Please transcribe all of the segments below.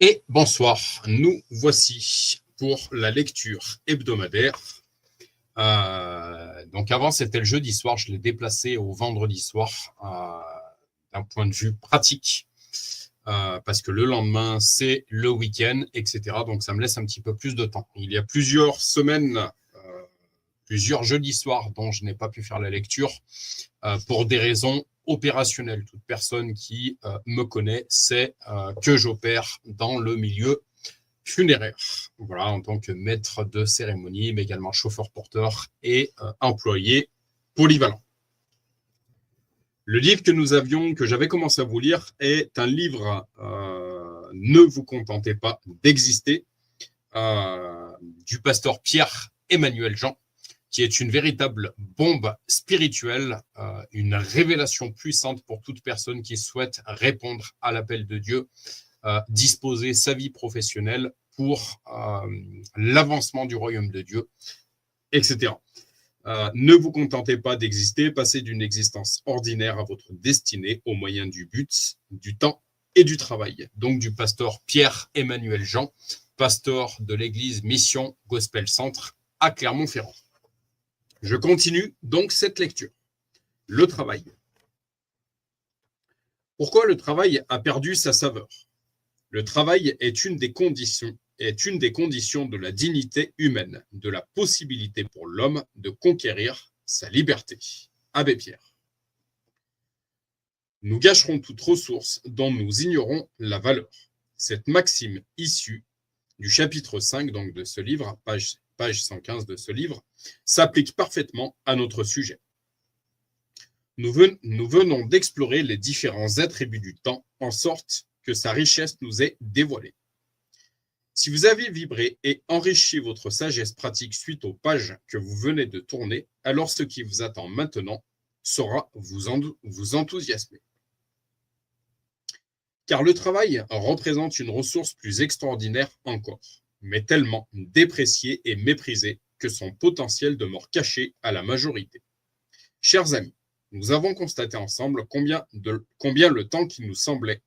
Et bonsoir, nous voici pour la lecture hebdomadaire. Donc avant, c'était le jeudi soir, je l'ai déplacé au vendredi soir d'un point de vue pratique, parce que le lendemain, c'est le week-end, etc. Donc ça me laisse un petit peu plus de temps. Il y a plusieurs semaines, plusieurs jeudis soirs dont je n'ai pas pu faire la lecture pour des raisons opérationnelles. Toute personne qui me connaît sait que j'opère dans le milieu funéraire, voilà, en tant que maître de cérémonie, mais également chauffeur-porteur et employé polyvalent. Le livre que j'avais commencé à vous lire, est un livre Ne vous contentez pas d'exister, du pasteur Pierre-Emmanuel Jean, qui est une véritable bombe spirituelle, une révélation puissante pour toute personne qui souhaite répondre à l'appel de Dieu, disposer sa vie professionnelle pour l'avancement du royaume de Dieu, etc. Ne vous contentez pas d'exister, passez d'une existence ordinaire à votre destinée au moyen du but, du temps et du travail. Donc du pasteur Pierre-Emmanuel Jean, pasteur de l'église Mission Gospel Centre à Clermont-Ferrand. Je continue donc cette lecture. Le travail. Pourquoi le travail a perdu sa saveur? Le travail est une des conditions de la dignité humaine, de la possibilité pour l'homme de conquérir sa liberté. Abbé Pierre. Nous gâcherons toute ressource dont nous ignorons la valeur. Cette maxime issue du chapitre 5 donc, de ce livre, page 115 de ce livre, s'applique parfaitement à notre sujet. Nous venons d'explorer les différents attributs du temps en sorte que sa richesse nous est dévoilée. Si vous avez vibré et enrichi votre sagesse pratique suite aux pages que vous venez de tourner, alors ce qui vous attend maintenant saura vous enthousiasmer. Car le travail représente une ressource plus extraordinaire encore, mais tellement dépréciée et méprisée que son potentiel demeure caché à la majorité. Chers amis, nous avons constaté ensemble combien le temps qui nous semblait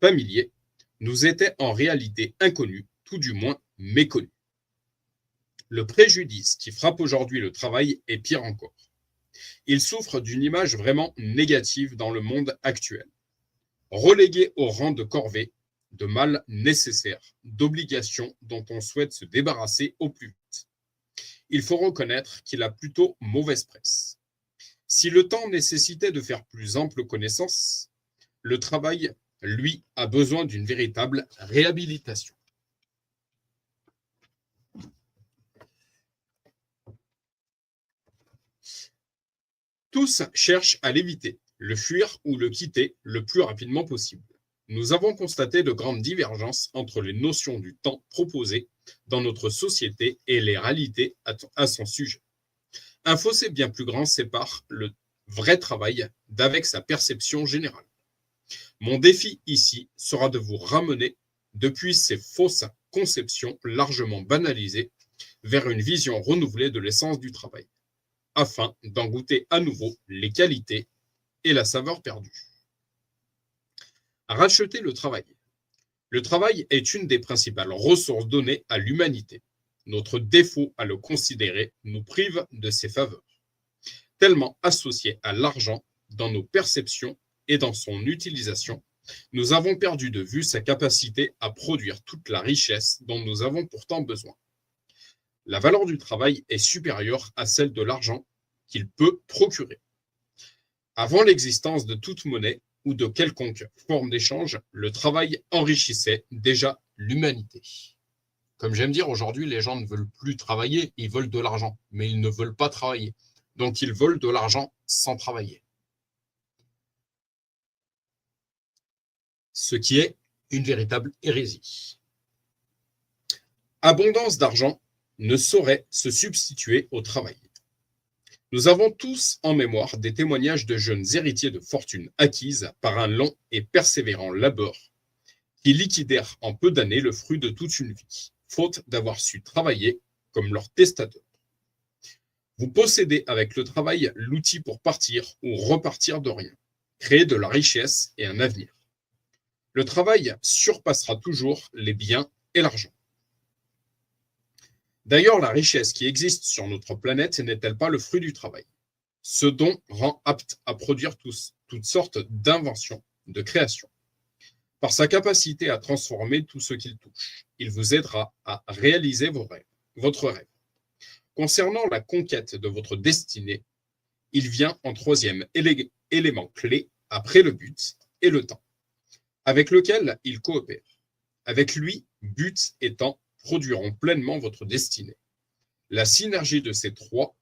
familier nous était en réalité inconnu, tout du moins méconnu. Le préjudice qui frappe aujourd'hui le travail est pire encore. Il souffre d'une image vraiment négative dans le monde actuel. Relégué au rang de corvée, de mal nécessaire, d'obligation dont on souhaite se débarrasser au plus vite. Il faut reconnaître qu'il a plutôt mauvaise presse. Si le temps nécessitait de faire plus ample connaissance, le travail, lui, a besoin d'une véritable réhabilitation. Tous cherchent à l'éviter, le fuir ou le quitter le plus rapidement possible. Nous avons constaté de grandes divergences entre les notions du temps proposées dans notre société et les réalités à son sujet. Un fossé bien plus grand sépare le vrai travail d'avec sa perception générale. Mon défi ici sera de vous ramener depuis ces fausses conceptions largement banalisées vers une vision renouvelée de l'essence du travail, afin d'en goûter à nouveau les qualités et la saveur perdue. Racheter le travail. Le travail est une des principales ressources données à l'humanité. Notre défaut à le considérer nous prive de ses faveurs, tellement associé à l'argent dans nos perceptions et dans son utilisation. Nous avons perdu de vue sa capacité à produire toute la richesse dont nous avons pourtant besoin. La valeur du travail est supérieure à celle de l'argent qu'il peut procurer. Avant l'existence de toute monnaie ou de quelconque forme d'échange, le travail enrichissait déjà l'humanité. Comme j'aime dire, aujourd'hui, les gens ne veulent plus travailler, ils veulent de l'argent, mais ils ne veulent pas travailler. Donc, ils veulent de l'argent sans travailler. Ce qui est une véritable hérésie. Abondance d'argent ne saurait se substituer au travail. Nous avons tous en mémoire des témoignages de jeunes héritiers de fortunes acquises par un long et persévérant labeur qui liquidèrent en peu d'années le fruit de toute une vie, faute d'avoir su travailler comme leur testateur. Vous possédez avec le travail l'outil pour partir ou repartir de rien, créer de la richesse et un avenir. Le travail surpassera toujours les biens et l'argent. D'ailleurs, la richesse qui existe sur notre planète n'est-elle pas le fruit du travail? Ce don rend apte à produire toutes sortes d'inventions, de créations. Par sa capacité à transformer tout ce qu'il touche, il vous aidera à réaliser votre rêve. Concernant la conquête de votre destinée, il vient en troisième élément clé après le but et le temps, avec lequel il coopère. Avec lui, but et temps produiront pleinement votre destinée. La synergie de ces trois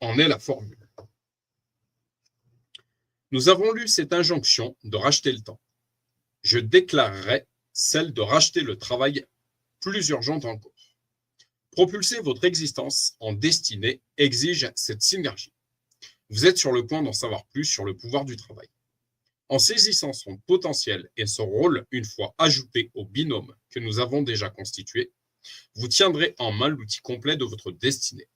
en est la formule. Nous avons lu cette injonction de racheter le temps. Je déclarerai celle de racheter le travail plus urgente encore. Propulser votre existence en destinée exige cette synergie. Vous êtes sur le point d'en savoir plus sur le pouvoir du travail. En saisissant son potentiel et son rôle une fois ajouté au binôme que nous avons déjà constitué, vous tiendrez en main l'outil complet de votre destinée.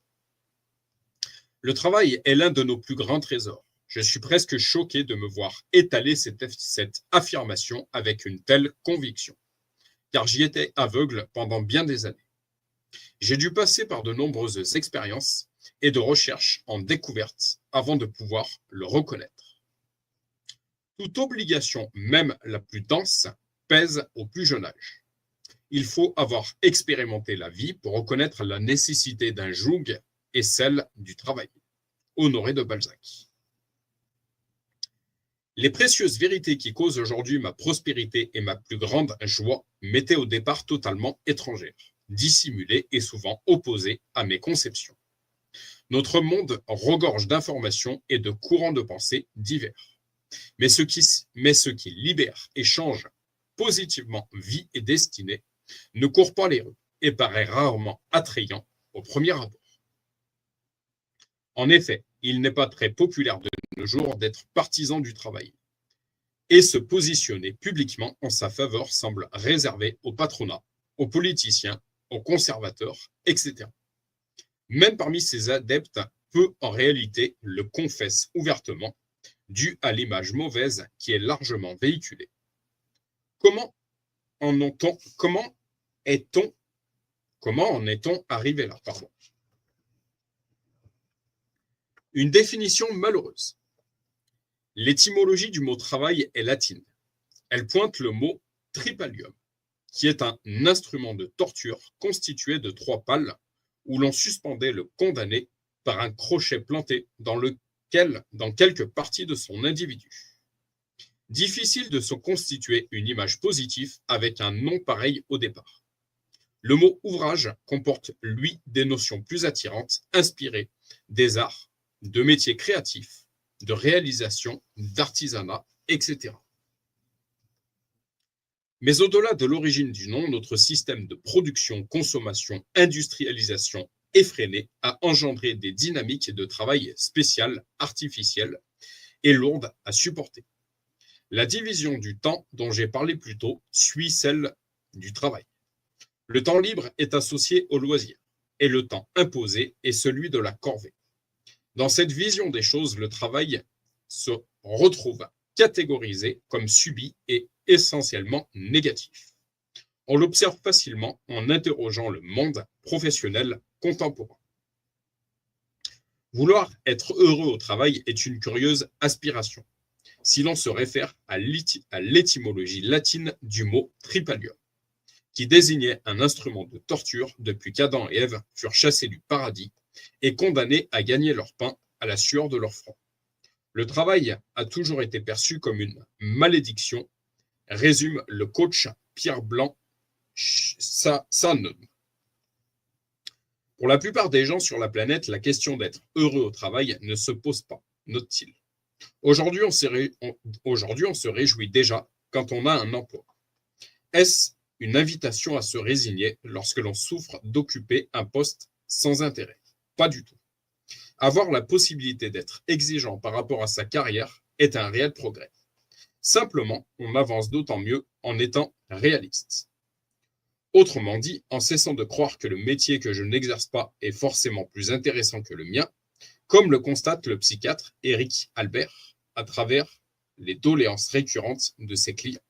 Le travail est l'un de nos plus grands trésors. Je suis presque choqué de me voir étaler cette affirmation avec une telle conviction, car j'y étais aveugle pendant bien des années. J'ai dû passer par de nombreuses expériences et de recherches en découverte avant de pouvoir le reconnaître. Toute obligation, même la plus dense, pèse au plus jeune âge. Il faut avoir expérimenté la vie pour reconnaître la nécessité d'un joug et celle du travail. Honoré de Balzac. Les précieuses vérités qui causent aujourd'hui ma prospérité et ma plus grande joie m'étaient au départ totalement étrangères, dissimulées et souvent opposées à mes conceptions. Notre monde regorge d'informations et de courants de pensée divers. Mais ce qui libère et change positivement vie et destinée ne court pas les rues et paraît rarement attrayant au premier abord. En effet, il n'est pas très populaire de nos jours d'être partisan du travail. Et se positionner publiquement en sa faveur semble réservé au patronat, aux politiciens, aux conservateurs, etc. Même parmi ces adeptes, peu en réalité le confessent ouvertement, dû à l'image mauvaise qui est largement véhiculée. Comment en est-on arrivé là, Une définition malheureuse. L'étymologie du mot travail est latine. Elle pointe le mot tripalium, qui est un instrument de torture constitué de 3 pales où l'on suspendait le condamné par un crochet planté dans quelques parties de son individu. Difficile de se constituer une image positive avec un nom pareil au départ. Le mot ouvrage comporte, lui, des notions plus attirantes, inspirées des arts, de métiers créatifs, de réalisation, d'artisanat, etc. Mais au-delà de l'origine du nom, notre système de production, consommation, industrialisation effrénée a engendré des dynamiques de travail spéciales, artificielles et lourdes à supporter. La division du temps dont j'ai parlé plus tôt suit celle du travail. Le temps libre est associé au loisir et le temps imposé est celui de la corvée. Dans cette vision des choses, le travail se retrouve catégorisé comme subi et essentiellement négatif. On l'observe facilement en interrogeant le monde professionnel contemporain. Vouloir être heureux au travail est une curieuse aspiration, si l'on se réfère à l'étymologie latine du mot tripalium, qui désignait un instrument de torture depuis qu'Adam et Ève furent chassés du paradis et condamnés à gagner leur pain à la sueur de leur front. Le travail a toujours été perçu comme une malédiction, résume le coach Pierre Blanc Sanon. Pour la plupart des gens sur la planète, la question d'être heureux au travail ne se pose pas, note-t-il. Aujourd'hui, on se réjouit déjà quand on a un emploi. Est-ce une invitation à se résigner lorsque l'on souffre d'occuper un poste sans intérêt? Pas du tout. Avoir la possibilité d'être exigeant par rapport à sa carrière est un réel progrès. Simplement, on avance d'autant mieux en étant réaliste. Autrement dit, en cessant de croire que le métier que je n'exerce pas est forcément plus intéressant que le mien, comme le constate le psychiatre Éric Albert à travers les doléances récurrentes de ses clients.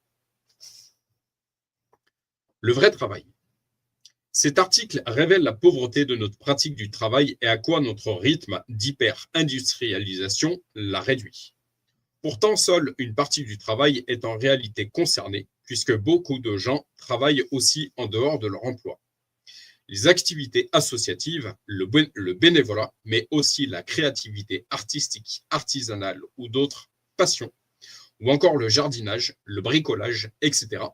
Le vrai travail. Cet article révèle la pauvreté de notre pratique du travail et à quoi notre rythme d'hyper-industrialisation l'a réduit. Pourtant, seule une partie du travail est en réalité concernée, puisque beaucoup de gens travaillent aussi en dehors de leur emploi. Les activités associatives, le bénévolat, mais aussi la créativité artistique, artisanale ou d'autres passions, ou encore le jardinage, le bricolage, etc.,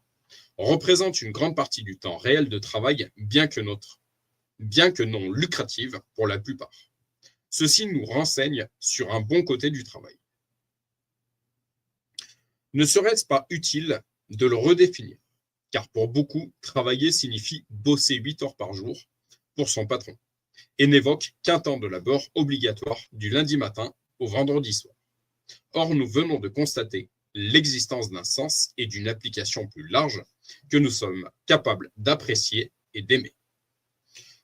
représentent une grande partie du temps réel de travail, bien que non lucrative pour la plupart. Ceci nous renseigne sur un bon côté du travail. Ne serait-ce pas utile de le redéfinir? Car pour beaucoup, travailler signifie bosser 8 heures par jour pour son patron et n'évoque qu'un temps de labeur obligatoire du lundi matin au vendredi soir. Or, nous venons de constater l'existence d'un sens et d'une application plus large que nous sommes capables d'apprécier et d'aimer.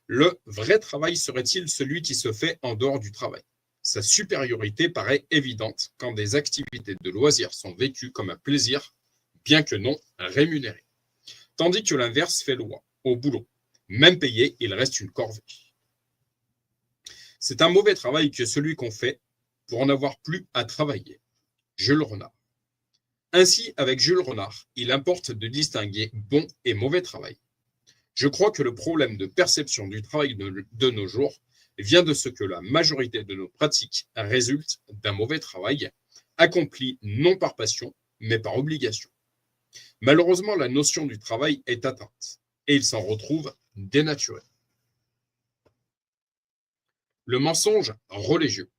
Le vrai travail serait-il celui qui se fait en dehors du travail? Sa supériorité paraît évidente quand des activités de loisirs sont vécues comme un plaisir, bien que non rémunéré. Tandis que l'inverse fait loi. Au boulot, même payé, il reste une corvée. C'est un mauvais travail que celui qu'on fait pour en avoir plus à travailler. Jules Renard. Ainsi, avec Jules Renard, il importe de distinguer bon et mauvais travail. Je crois que le problème de perception du travail de nos jours vient de ce que la majorité de nos pratiques résulte d'un mauvais travail, accompli non par passion, mais par obligation. Malheureusement, la notion du travail est atteinte et il s'en retrouve dénaturé. Le mensonge religieux.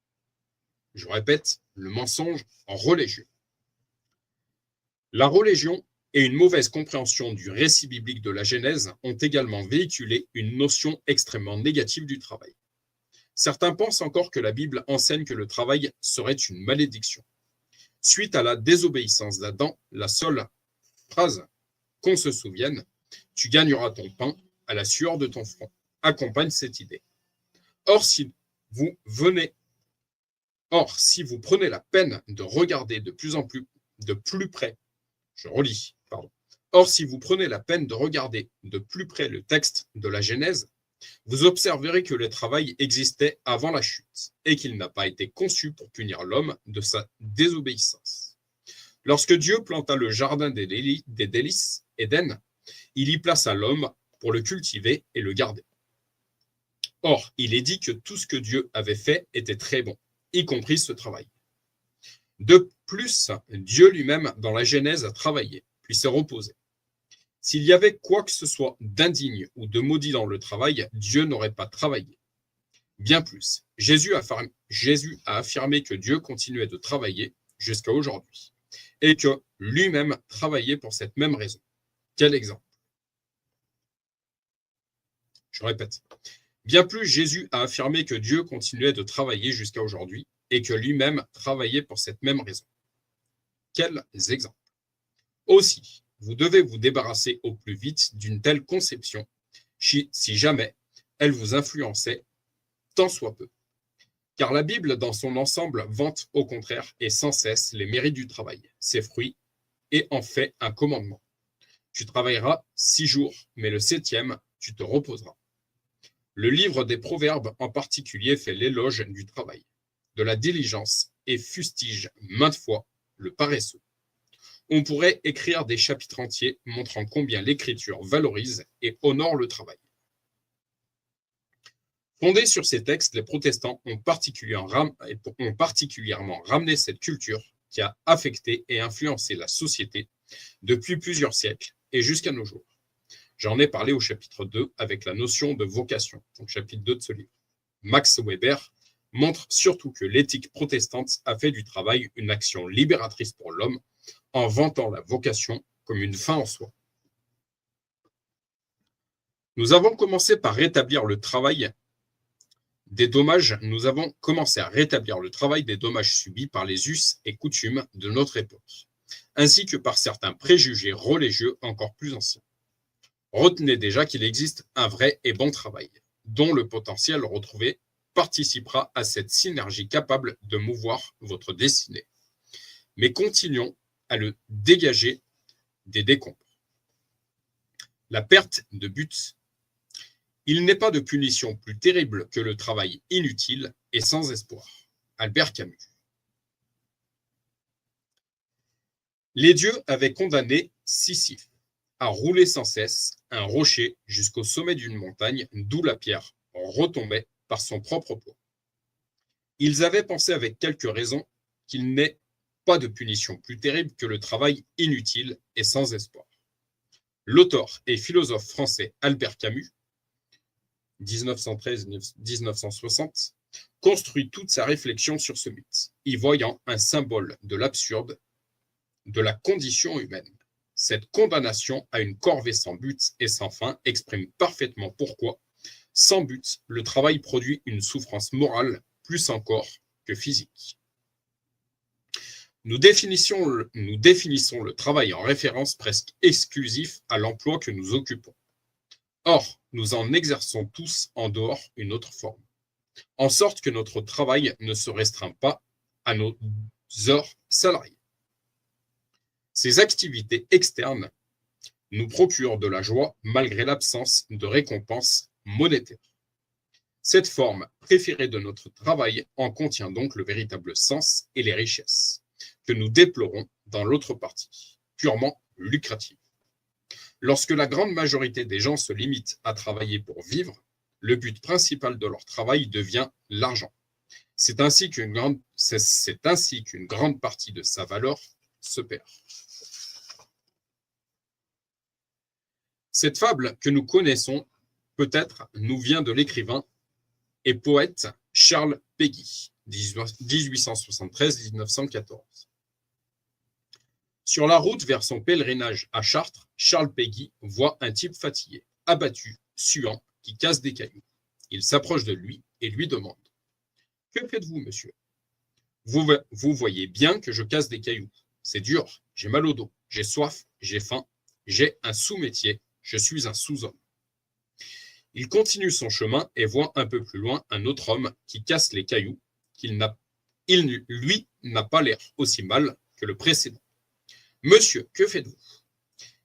Je répète, le mensonge religieux. La religion et une mauvaise compréhension du récit biblique de la Genèse ont également véhiculé une notion extrêmement négative du travail. Certains pensent encore que la Bible enseigne que le travail serait une malédiction. Suite à la désobéissance d'Adam, la seule phrase qu'on se souvienne, tu gagneras ton pain à la sueur de ton front, accompagne cette idée. Or, si vous prenez la peine de regarder de plus près, je relis, pardon. Or, si vous prenez la peine de regarder de plus près le texte de la Genèse, vous observerez que le travail existait avant la chute et qu'il n'a pas été conçu pour punir l'homme de sa désobéissance. Lorsque Dieu planta le jardin des délices, Éden, il y plaça l'homme pour le cultiver et le garder. Or, il est dit que tout ce que Dieu avait fait était très bon, y compris ce travail. De plus, Dieu lui-même, dans la Genèse, a travaillé, puis s'est reposé. S'il y avait quoi que ce soit d'indigne ou de maudit dans le travail, Dieu n'aurait pas travaillé. Bien plus, Jésus a affirmé que Dieu continuait de travailler jusqu'à aujourd'hui et que lui-même travaillait pour cette même raison. Quel exemple? Je répète. Bien plus, Jésus a affirmé que Dieu continuait de travailler jusqu'à aujourd'hui et que lui-même travaillait pour cette même raison. Quels exemples? Aussi, vous devez vous débarrasser au plus vite d'une telle conception si jamais elle vous influençait tant soit peu. Car la Bible, dans son ensemble, vante au contraire et sans cesse les mérites du travail, ses fruits, et en fait un commandement. Tu travailleras 6 jours, mais le 7e, tu te reposeras. Le livre des Proverbes en particulier fait l'éloge du travail, de la diligence et fustige maintes fois le paresseux. On pourrait écrire des chapitres entiers montrant combien l'Écriture valorise et honore le travail. Fondés sur ces textes, les protestants ont particulièrement ramené cette culture qui a affecté et influencé la société depuis plusieurs siècles et jusqu'à nos jours. J'en ai parlé au chapitre 2 avec la notion de vocation, donc chapitre 2 de ce livre. Max Weber montre surtout que l'éthique protestante a fait du travail une action libératrice pour l'homme en vantant la vocation comme une fin en soi. Nous avons commencé à rétablir le travail des dommages subis par les us et coutumes de notre époque, ainsi que par certains préjugés religieux encore plus anciens. Retenez déjà qu'il existe un vrai et bon travail, dont le potentiel retrouvé participera à cette synergie capable de mouvoir votre destinée. Mais continuons à le dégager des décombres. La perte de but. Il n'est pas de punition plus terrible que le travail inutile et sans espoir. Albert Camus. Les dieux avaient condamné Sisyphe à rouler sans cesse un rocher jusqu'au sommet d'une montagne, d'où la pierre retombait par son propre poids. Ils avaient pensé avec quelque raison qu'il n'est pas de punition plus terrible que le travail inutile et sans espoir. L'auteur et philosophe français Albert Camus, 1913-1960, construit toute sa réflexion sur ce mythe, y voyant un symbole de l'absurde de la condition humaine. Cette condamnation à une corvée sans but et sans fin exprime parfaitement pourquoi, sans but, le travail produit une souffrance morale plus encore que physique. Nous définissons le travail en référence presque exclusif à l'emploi que nous occupons. Or, nous en exerçons tous en dehors une autre forme, en sorte que notre travail ne se restreint pas à nos heures salariées. Ces activités externes nous procurent de la joie malgré l'absence de récompense monétaire. Cette forme préférée de notre travail en contient donc le véritable sens et les richesses que nous déplorons dans l'autre partie, purement lucrative. Lorsque la grande majorité des gens se limitent à travailler pour vivre, le but principal de leur travail devient l'argent. C'est ainsi qu'une grande partie de sa valeur se perd. Cette fable que nous connaissons peut-être nous vient de l'écrivain et poète Charles Péguy, 1873-1914. Sur la route vers son pèlerinage à Chartres, Charles Péguy voit un type fatigué, abattu, suant, qui casse des cailloux. Il s'approche de lui et lui demande « Que faites-vous, monsieur ? Vous voyez bien que je casse des cailloux. C'est dur, j'ai mal au dos, j'ai soif, j'ai faim, j'ai un sous-métier, je suis un sous-homme. » Il continue son chemin et voit un peu plus loin un autre homme qui casse les cailloux. Lui n'a pas l'air aussi mal que le précédent. « Monsieur, que faites-vous ? »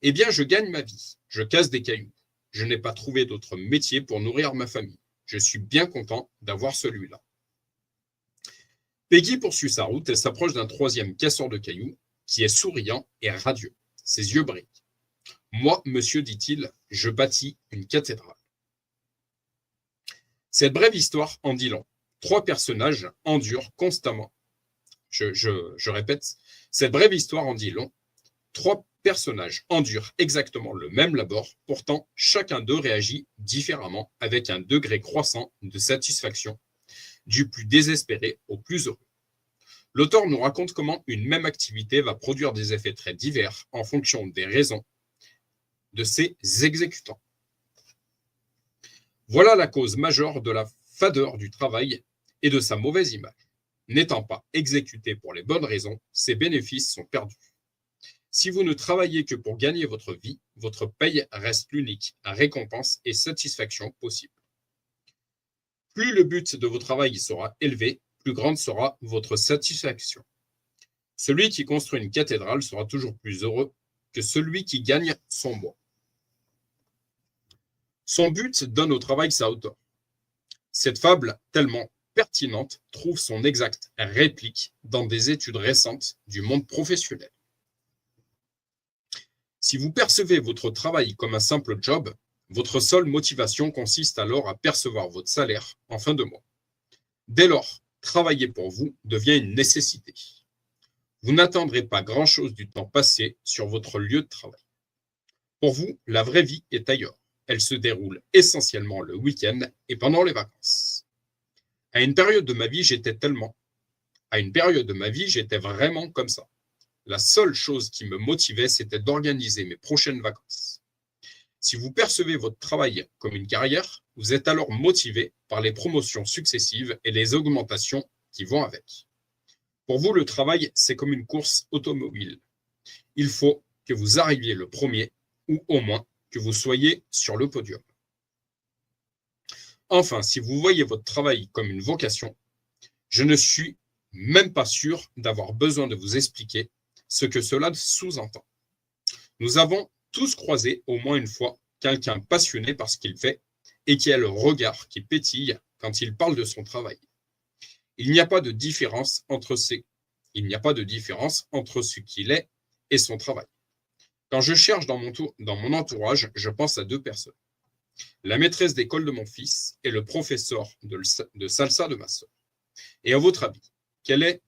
« Eh bien, je gagne ma vie. Je casse des cailloux. Je n'ai pas trouvé d'autre métier pour nourrir ma famille. Je suis bien content d'avoir celui-là. » Péguy poursuit sa route et s'approche d'un troisième casseur de cailloux qui est souriant et radieux. Ses yeux brillent. « Moi, monsieur, dit-il, je bâtis une cathédrale. » Cette brève histoire en dit long. Trois personnages endurent constamment. Je répète, cette brève histoire en dit long. Trois personnages endurent exactement le même labeur, pourtant chacun d'eux réagit différemment avec un degré croissant de satisfaction, du plus désespéré au plus heureux. L'auteur nous raconte comment une même activité va produire des effets très divers en fonction des raisons de ses exécutants. Voilà la cause majeure de la fadeur du travail et de sa mauvaise image. N'étant pas exécuté pour les bonnes raisons, ses bénéfices sont perdus. Si vous ne travaillez que pour gagner votre vie, votre paye reste l'unique récompense et satisfaction possible. Plus le but de votre travail sera élevé, plus grande sera votre satisfaction. Celui qui construit une cathédrale sera toujours plus heureux que celui qui gagne son bois. Son but donne au travail sa hauteur. Cette fable, tellement pertinente, trouve son exacte réplique dans des études récentes du monde professionnel. Si vous percevez votre travail comme un simple job, votre seule motivation consiste alors à percevoir votre salaire en fin de mois. Dès lors, travailler pour vous devient une nécessité. Vous n'attendrez pas grand-chose du temps passé sur votre lieu de travail. Pour vous, la vraie vie est ailleurs. Elle se déroule essentiellement le week-end et pendant les vacances. À une période de ma vie, j'étais vraiment comme ça. La seule chose qui me motivait, c'était d'organiser mes prochaines vacances. Si vous percevez votre travail comme une carrière, vous êtes alors motivé par les promotions successives et les augmentations qui vont avec. Pour vous, le travail, c'est comme une course automobile. Il faut que vous arriviez le premier ou au moins que vous soyez sur le podium. Enfin, si vous voyez votre travail comme une vocation, je ne suis même pas sûr d'avoir besoin de vous expliquer ce que cela sous-entend. Nous avons tous croisé au moins une fois quelqu'un passionné par ce qu'il fait et qui a le regard qui pétille quand il parle de son travail. Il n'y a pas de différence entre il n'y a pas de différence entre ce qu'il est et son travail. Quand je cherche dans mon entourage, je pense à deux personnes. La maîtresse d'école de mon fils et le professeur de salsa de ma sœur. Et à votre avis, quel est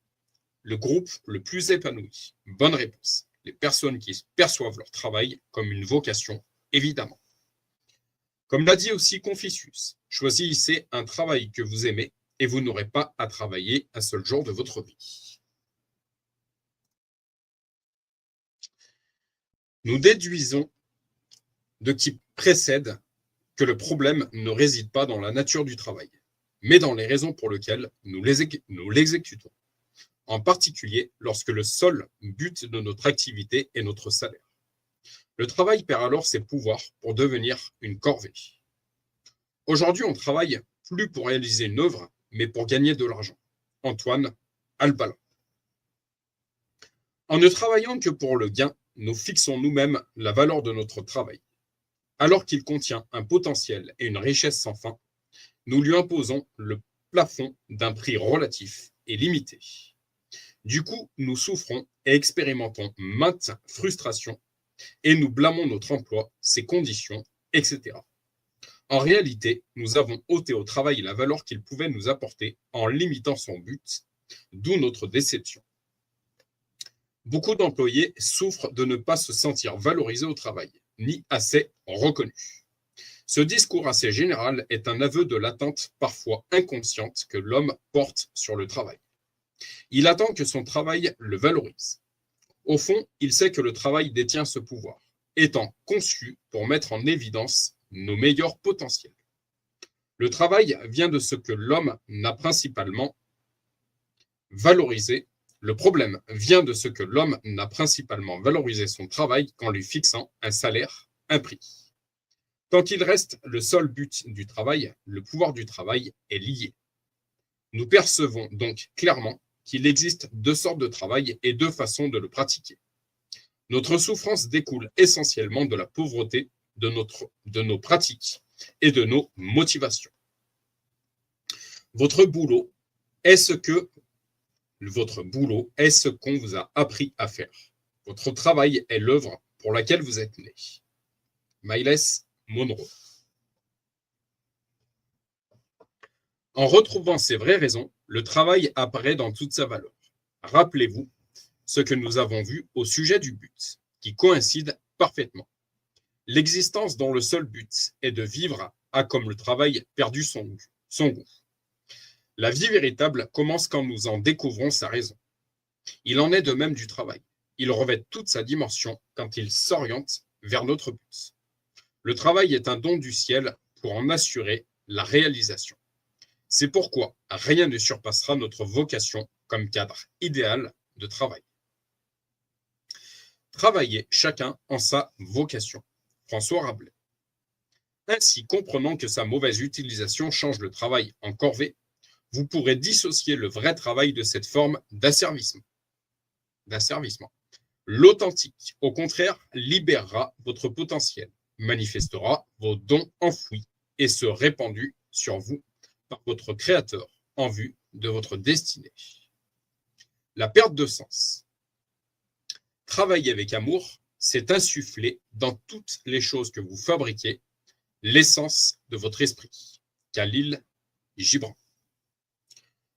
le groupe le plus épanoui? Bonne réponse. Les personnes qui perçoivent leur travail comme une vocation, évidemment. Comme l'a dit aussi Confucius, choisissez un travail que vous aimez et vous n'aurez pas à travailler un seul jour de votre vie. Nous déduisons de qui précède que le problème ne réside pas dans la nature du travail, mais dans les raisons pour lesquelles nous l'exécutons. En particulier lorsque le seul but de notre activité est notre salaire. Le travail perd alors ses pouvoirs pour devenir une corvée. Aujourd'hui, on travaille plus pour réaliser une œuvre, mais pour gagner de l'argent. Antoine Albalin. En ne travaillant que pour le gain, nous fixons nous-mêmes la valeur de notre travail. Alors qu'il contient un potentiel et une richesse sans fin, nous lui imposons le plafond d'un prix relatif et limité. Du coup, nous souffrons et expérimentons maintes frustrations et nous blâmons notre emploi, ses conditions, etc. En réalité, nous avons ôté au travail la valeur qu'il pouvait nous apporter en limitant son but, d'où notre déception. Beaucoup d'employés souffrent de ne pas se sentir valorisés au travail, ni assez reconnus. Ce discours assez général est un aveu de l'attente parfois inconsciente que l'homme porte sur le travail. Il attend que son travail le valorise. Au fond, il sait que le travail détient ce pouvoir, étant conçu pour mettre en évidence nos meilleurs potentiels. Le travail vient de ce que l'homme n'a principalement valorisé. Le problème vient de ce que l'homme n'a principalement valorisé son travail qu'en lui fixant un salaire, un prix. Tant qu'il reste le seul but du travail, le pouvoir du travail est lié. Nous percevons donc clairement qu'il existe deux sortes de travail et deux façons de le pratiquer. Notre souffrance découle essentiellement de la pauvreté de nos pratiques et de nos motivations. Votre boulot est ce qu'on vous a appris à faire. Votre travail est l'œuvre pour laquelle vous êtes né. Myles Monroe. En retrouvant ces vraies raisons, le travail apparaît dans toute sa valeur. Rappelez-vous ce que nous avons vu au sujet du but, qui coïncide parfaitement. L'existence dont le seul but est de vivre a comme le travail perdu son goût. La vie véritable commence quand nous en découvrons sa raison. Il en est de même du travail. Il revêt toute sa dimension quand il s'oriente vers notre but. Le travail est un don du ciel pour en assurer la réalisation. C'est pourquoi rien ne surpassera notre vocation comme cadre idéal de travail. Travaillez chacun en sa vocation. François Rabelais. Ainsi, comprenant que sa mauvaise utilisation change le travail en corvée, vous pourrez dissocier le vrai travail de cette forme d'asservissement. L'authentique, au contraire, libérera votre potentiel, manifestera vos dons enfouis et se répandus sur vous par votre Créateur en vue de votre destinée. La perte de sens. Travailler avec amour, c'est insuffler dans toutes les choses que vous fabriquez l'essence de votre esprit. Khalil Gibran.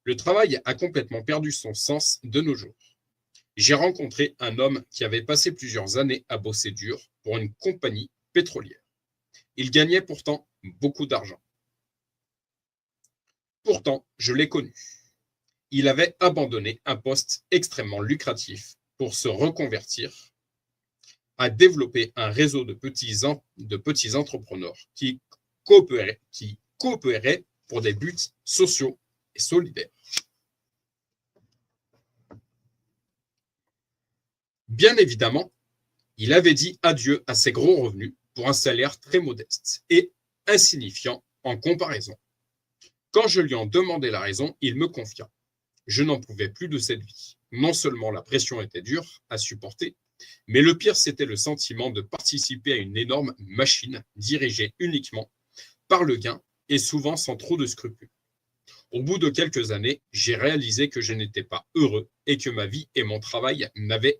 Le travail a complètement perdu son sens de nos jours. J'ai rencontré un homme qui avait passé plusieurs années à bosser dur pour une compagnie pétrolière. Il gagnait pourtant beaucoup d'argent. Pourtant, je l'ai connu. Il avait abandonné un poste extrêmement lucratif pour se reconvertir à développer un réseau de petits entrepreneurs qui coopéraient pour des buts sociaux et solidaires. Bien évidemment, il avait dit adieu à ses gros revenus pour un salaire très modeste et insignifiant en comparaison. Quand je lui en demandai la raison, il me confia. Je n'en pouvais plus de cette vie. Non seulement la pression était dure à supporter, Mais le pire, c'était le sentiment de participer à une énorme machine dirigée uniquement par le gain et souvent sans trop de scrupules. Au bout de quelques années, j'ai réalisé que je n'étais pas heureux et que ma vie et mon travail n'avaient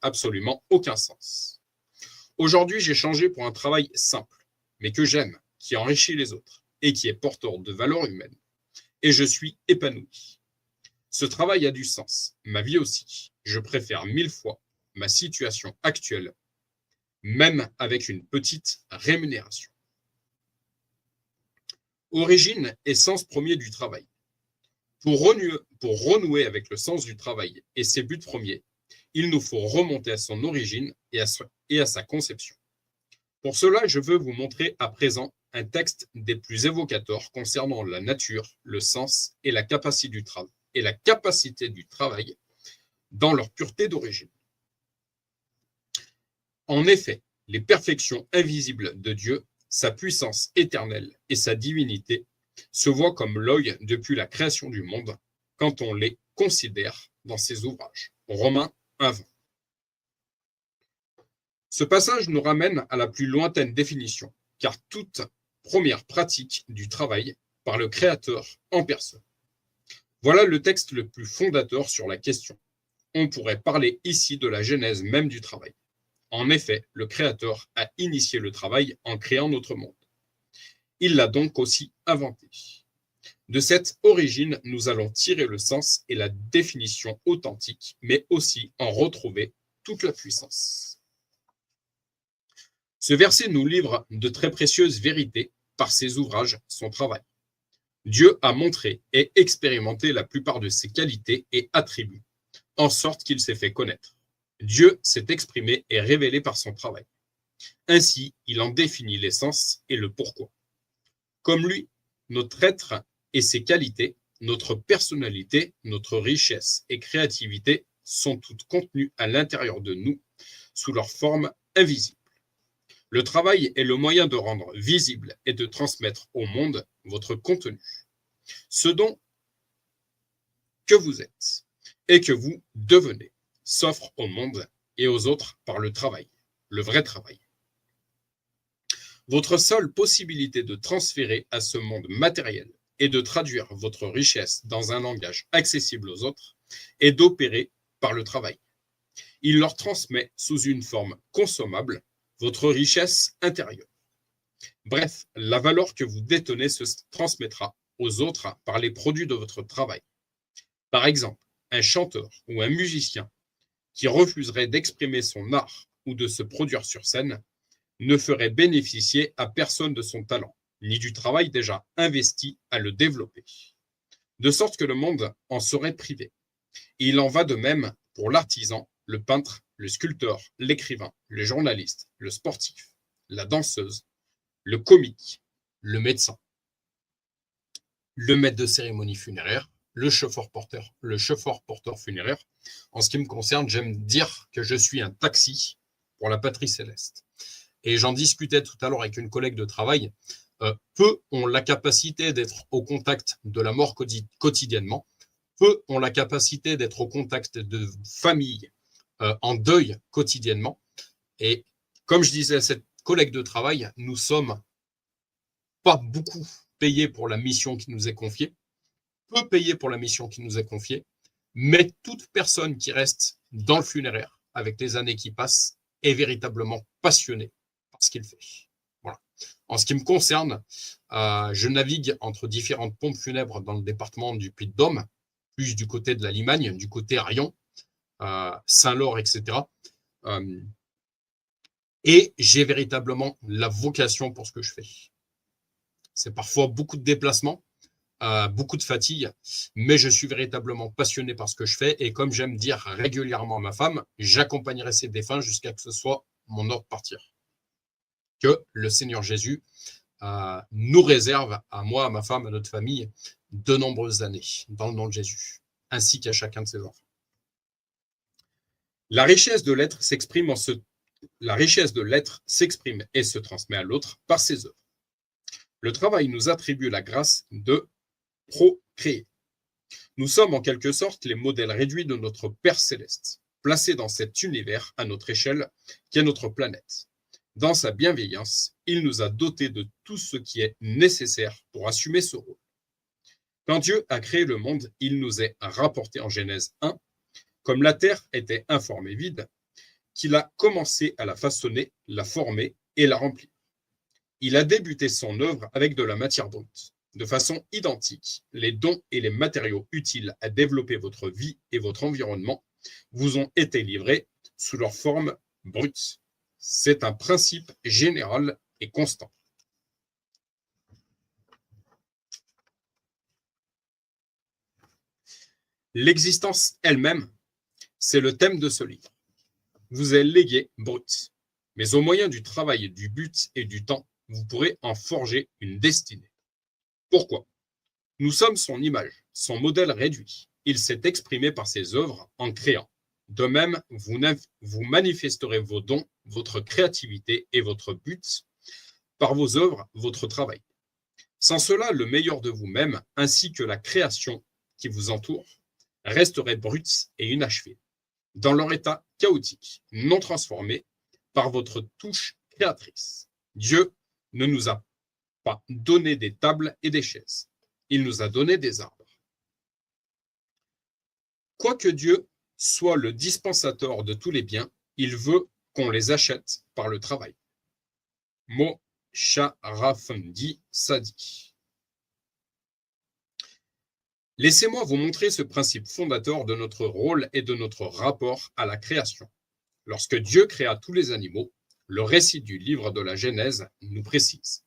absolument aucun sens. Aujourd'hui, j'ai changé pour un travail simple, mais que j'aime, qui enrichit les autres et qui est porteur de valeurs humaines. Et je suis épanoui. Ce travail a du sens, ma vie aussi. Je préfère 1000 fois ma situation actuelle, même avec une petite rémunération. Origine et sens premier du travail. Pour renouer avec le sens du travail et ses buts premiers, il nous faut remonter à son origine et à sa conception. Pour cela, je veux vous montrer à présent un texte des plus évocateurs concernant la nature, le sens et la capacité du travail dans leur pureté d'origine. En effet, les perfections invisibles de Dieu, sa puissance éternelle et sa divinité se voient comme l'œil depuis la création du monde quand on les considère dans ses ouvrages. Romains 1:20. Ce passage nous ramène à la plus lointaine définition, car toute première pratique du travail par le Créateur en personne. Voilà le texte le plus fondateur sur la question. On pourrait parler ici de la genèse même du travail. En effet, le Créateur a initié le travail en créant notre monde. Il l'a donc aussi inventé. De cette origine, nous allons tirer le sens et la définition authentique, mais aussi en retrouver toute la puissance. Ce verset nous livre de très précieuses vérités par ses ouvrages, son travail. Dieu a montré et expérimenté la plupart de ses qualités et attributs, en sorte qu'il s'est fait connaître. Dieu s'est exprimé et révélé par son travail. Ainsi, il en définit l'essence et le pourquoi. Comme lui, notre être et ses qualités, notre personnalité, notre richesse et créativité sont toutes contenues à l'intérieur de nous, sous leur forme invisible. Le travail est le moyen de rendre visible et de transmettre au monde votre contenu, ce dont que vous êtes et que vous devenez, s'offre au monde et aux autres par le travail, le vrai travail. Votre seule possibilité de transférer à ce monde matériel et de traduire votre richesse dans un langage accessible aux autres est d'opérer par le travail. Il leur transmet sous une forme consommable votre richesse intérieure. Bref, la valeur que vous détenez se transmettra aux autres par les produits de votre travail. Par exemple, un chanteur ou un musicien qui refuserait d'exprimer son art ou de se produire sur scène ne ferait bénéficier à personne de son talent, ni du travail déjà investi à le développer. De sorte que le monde en serait privé. Il en va de même pour l'artisan, le peintre, le sculpteur, l'écrivain, le journaliste, le sportif, la danseuse, le comique, le médecin, le maître de cérémonie funéraire, le chauffeur-porteur funéraire. En ce qui me concerne, j'aime dire que je suis un taxi pour la patrie céleste. Et j'en discutais tout à l'heure avec une collègue de travail. Peu ont la capacité d'être au contact de la mort quotidiennement. Peu ont la capacité d'être au contact de familles en deuil quotidiennement. Et comme je disais à cette collègue de travail, nous sommes pas beaucoup payés pour la mission qui nous est confiée, peu payés pour la mission qui nous est confiée, mais toute personne qui reste dans le funéraire avec les années qui passent est véritablement passionnée par ce qu'il fait. Voilà. En ce qui me concerne, je navigue entre différentes pompes funèbres dans le département du Puy-de-Dôme, plus du côté de la Limagne, du côté Arion, Saint-Laure, etc. Et j'ai véritablement la vocation pour ce que je fais. C'est parfois beaucoup de déplacements, beaucoup de fatigue, mais je suis véritablement passionné par ce que je fais. Et comme j'aime dire régulièrement à ma femme, j'accompagnerai ses défunts jusqu'à ce que ce soit mon heure de partir. Que le Seigneur Jésus nous réserve, à moi, à ma femme, à notre famille, de nombreuses années dans le nom de Jésus, ainsi qu'à chacun de ses enfants. La richesse de l'être s'exprime et se transmet à l'autre par ses œuvres. Le travail nous attribue la grâce de procréer. Nous sommes en quelque sorte les modèles réduits de notre Père céleste. placé dans cet univers à notre échelle, qui est notre planète. Dans sa bienveillance, il nous a dotés de tout ce qui est nécessaire pour assumer ce rôle. Quand Dieu a créé le monde, il nous est rapporté en Genèse 1, comme la terre était informe et vide, qu'il a commencé à la façonner, la former et la remplir. Il a débuté son œuvre avec de la matière brute. De façon identique, les dons et les matériaux utiles à développer votre vie et votre environnement vous ont été livrés sous leur forme brute. C'est un principe général et constant. L'existence elle-même, c'est le thème de ce livre. Vous est légué brut, mais au moyen du travail, du but et du temps, vous pourrez en forger une destinée. Pourquoi? Nous sommes son image, son modèle réduit. Il s'est exprimé par ses œuvres en créant. De même, vous manifesterez vos dons, votre créativité et votre but par vos œuvres, votre travail. Sans cela, le meilleur de vous-même, ainsi que la création qui vous entoure, resterait brute et inachevée, dans leur état chaotique, non transformé par votre touche créatrice. Dieu ne nous a pas donné des tables et des chaises. Il nous a donné des arbres. Quoique Dieu soit le dispensateur de tous les biens, il veut qu'on les achète par le travail. Mo Sharafundi Sadi. Laissez-moi vous montrer ce principe fondateur de notre rôle et de notre rapport à la création. Lorsque Dieu créa tous les animaux, le récit du livre de la Genèse nous précise.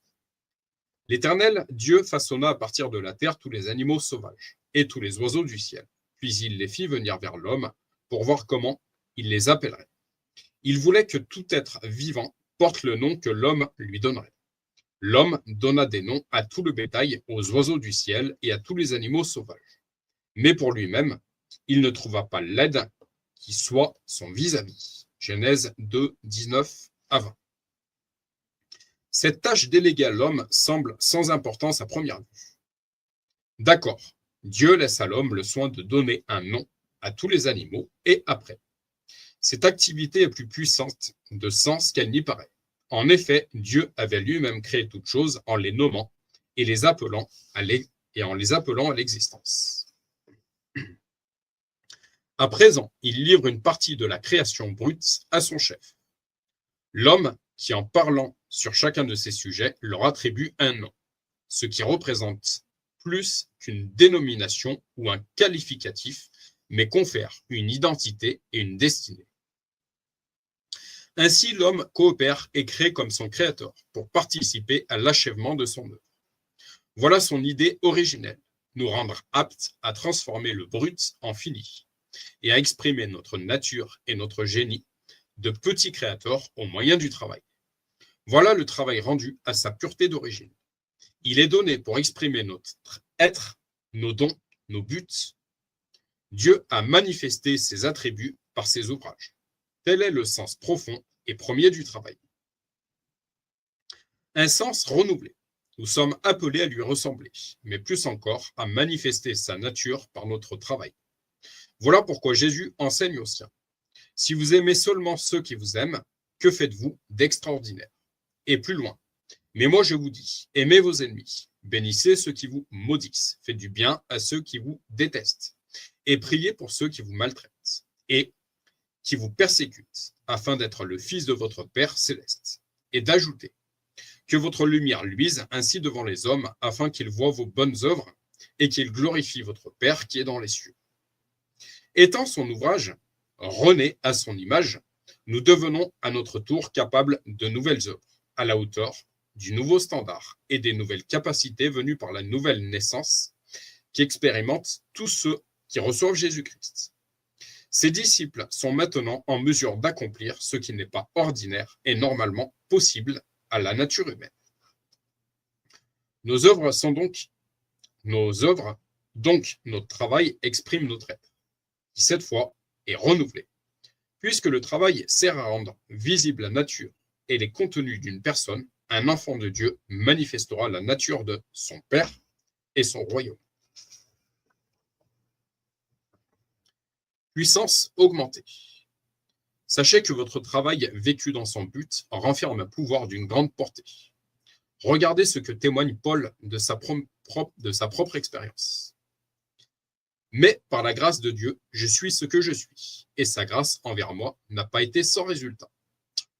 L'Éternel, Dieu, façonna à partir de la terre tous les animaux sauvages et tous les oiseaux du ciel. Puis il les fit venir vers l'homme pour voir comment il les appellerait. Il voulait que tout être vivant porte le nom que l'homme lui donnerait. L'homme donna des noms à tout le bétail, aux oiseaux du ciel et à tous les animaux sauvages. Mais pour lui-même, il ne trouva pas l'aide qui soit son vis-à-vis. Genèse 2, 19 à 20. Cette tâche déléguée à l'homme semble sans importance à première vue. D'accord, Dieu laisse à l'homme le soin de donner un nom à tous les animaux et après. Cette activité est plus puissante de sens qu'elle n'y paraît. En effet, Dieu avait lui-même créé toutes choses en les nommant et en les appelant à l'existence. À présent, il livre une partie de la création brute à son chef. L'homme qui, en parlant sur chacun de ces sujets, leur attribue un nom, ce qui représente plus qu'une dénomination ou un qualificatif, mais confère une identité et une destinée. Ainsi, l'homme coopère et crée comme son créateur pour participer à l'achèvement de son œuvre. Voilà son idée originelle, nous rendre aptes à transformer le brut en fini et à exprimer notre nature et notre génie de petits créateurs au moyen du travail. Voilà le travail rendu à sa pureté d'origine. Il est donné pour exprimer notre être, nos dons, nos buts. Dieu a manifesté ses attributs par ses ouvrages. Tel est le sens profond et premier du travail. Un sens renouvelé. Nous sommes appelés à lui ressembler, mais plus encore à manifester sa nature par notre travail. Voilà pourquoi Jésus enseigne aux siens. Si vous aimez seulement ceux qui vous aiment, que faites-vous d'extraordinaire? Et plus loin. Mais moi je vous dis, aimez vos ennemis, bénissez ceux qui vous maudissent, faites du bien à ceux qui vous détestent, et priez pour ceux qui vous maltraitent et qui vous persécutent, afin d'être le fils de votre Père céleste. Et d'ajouter, que votre lumière luise ainsi devant les hommes, afin qu'ils voient vos bonnes œuvres et qu'ils glorifient votre Père qui est dans les cieux. Étant son ouvrage, rené à son image, nous devenons à notre tour capables de nouvelles œuvres, à la hauteur du nouveau standard et des nouvelles capacités venues par la nouvelle naissance qui expérimentent tous ceux qui reçoivent Jésus-Christ. Ces disciples sont maintenant en mesure d'accomplir ce qui n'est pas ordinaire et normalement possible à la nature humaine. Nos œuvres, donc notre travail exprime notre être, qui cette fois est renouvelé. Puisque le travail sert à rendre visible la nature et les contenus d'une personne, un enfant de Dieu manifestera la nature de son Père et son royaume. Puissance augmentée. Sachez que votre travail vécu dans son but renferme un pouvoir d'une grande portée. Regardez ce que témoigne Paul de sa propre expérience. Mais par la grâce de Dieu, je suis ce que je suis, et sa grâce envers moi n'a pas été sans résultat.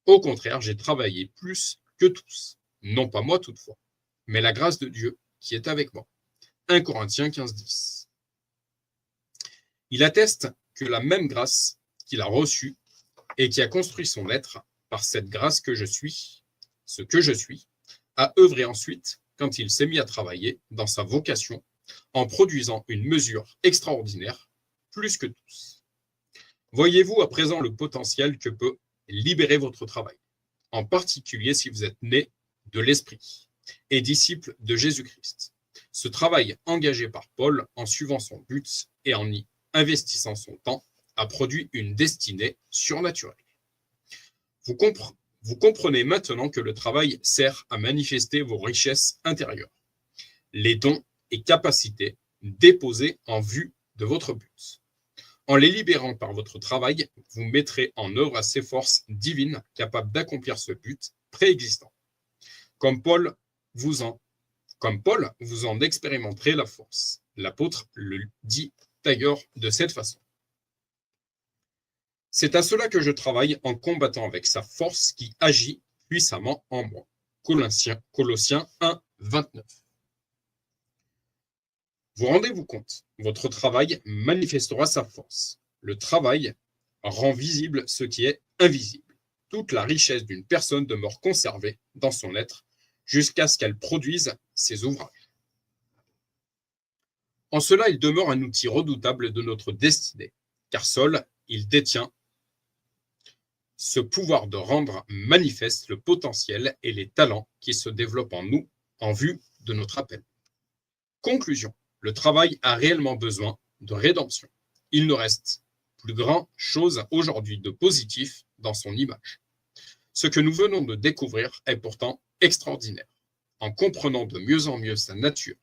Au contraire, j'ai travaillé plus que tous, non pas moi toutefois, mais la grâce de Dieu qui est avec moi. 1 Corinthiens 15:10. Il atteste que la même grâce qu'il a reçue et qui a construit son être, par cette grâce que je suis, ce que je suis, a œuvré ensuite quand il s'est mis à travailler dans sa vocation en produisant une mesure extraordinaire, plus que tous. Voyez-vous à présent le potentiel que peut libérer votre travail, en particulier si vous êtes né de l'Esprit et disciple de Jésus-Christ. Ce travail engagé par Paul en suivant son but et en y investissant son temps a produit une destinée surnaturelle. Vous comprenez maintenant que le travail sert à manifester vos richesses intérieures, les dons et capacités déposés en vue de votre but. En les libérant par votre travail, vous mettrez en œuvre ces forces divines capables d'accomplir ce but préexistant. Comme Paul, vous en expérimenterez la force. L'apôtre le dit d'ailleurs de cette façon. C'est à cela que je travaille en combattant avec sa force qui agit puissamment en moi. Colossiens 1, 29. Vous rendez-vous compte, votre travail manifestera sa force. Le travail rend visible ce qui est invisible. Toute la richesse d'une personne demeure conservée dans son être jusqu'à ce qu'elle produise ses ouvrages. En cela, il demeure un outil redoutable de notre destinée, car seul, il détient ce pouvoir de rendre manifeste le potentiel et les talents qui se développent en nous en vue de notre appel. Conclusion. Le travail a réellement besoin de rédemption. Il ne reste plus grand chose aujourd'hui de positif dans son image. Ce que nous venons de découvrir est pourtant extraordinaire. En comprenant de mieux en mieux sa nature,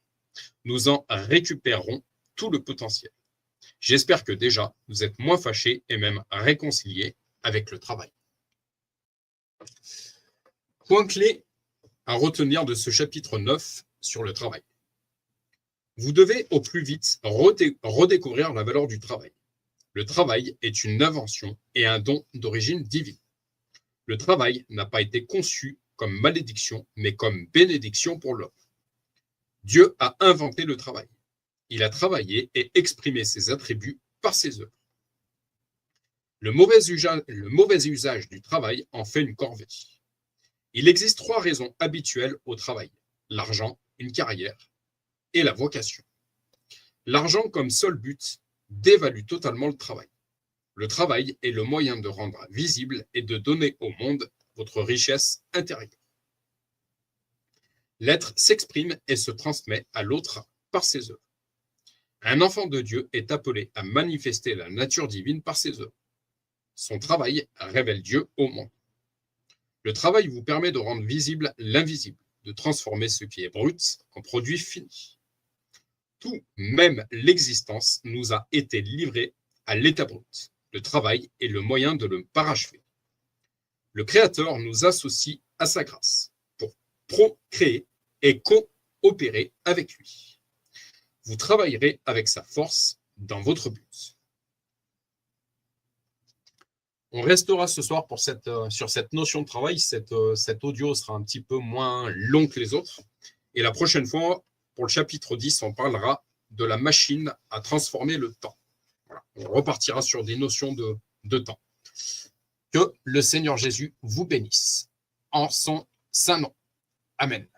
nous en récupérerons tout le potentiel. J'espère que déjà vous êtes moins fâchés et même réconciliés avec le travail. Point clé à retenir de ce chapitre 9 sur le travail. Vous devez au plus vite redécouvrir la valeur du travail. Le travail est une invention et un don d'origine divine. Le travail n'a pas été conçu comme malédiction, mais comme bénédiction pour l'homme. Dieu a inventé le travail. Il a travaillé et exprimé ses attributs par ses œuvres. Le mauvais usage du travail en fait une corvée. Il existe 3 raisons habituelles au travail: l'argent, une carrière et la vocation. L'argent comme seul but dévalue totalement le travail. Le travail est le moyen de rendre visible et de donner au monde votre richesse intérieure. L'être s'exprime et se transmet à l'autre par ses œuvres. Un enfant de Dieu est appelé à manifester la nature divine par ses œuvres. Son travail révèle Dieu au monde. Le travail vous permet de rendre visible l'invisible, de transformer ce qui est brut en produit fini. Tout, même l'existence, nous a été livré à l'état brut. Le travail est le moyen de le parachever. Le Créateur nous associe à sa grâce pour procréer et coopérer avec lui. Vous travaillerez avec sa force dans votre but. On restera ce soir sur cette notion de travail. Cet audio sera un petit peu moins long que les autres. Et la prochaine fois, pour le chapitre 10, on parlera de la machine à transformer le temps. Voilà. On repartira sur des notions de temps. Que le Seigneur Jésus vous bénisse en son saint nom. Amen.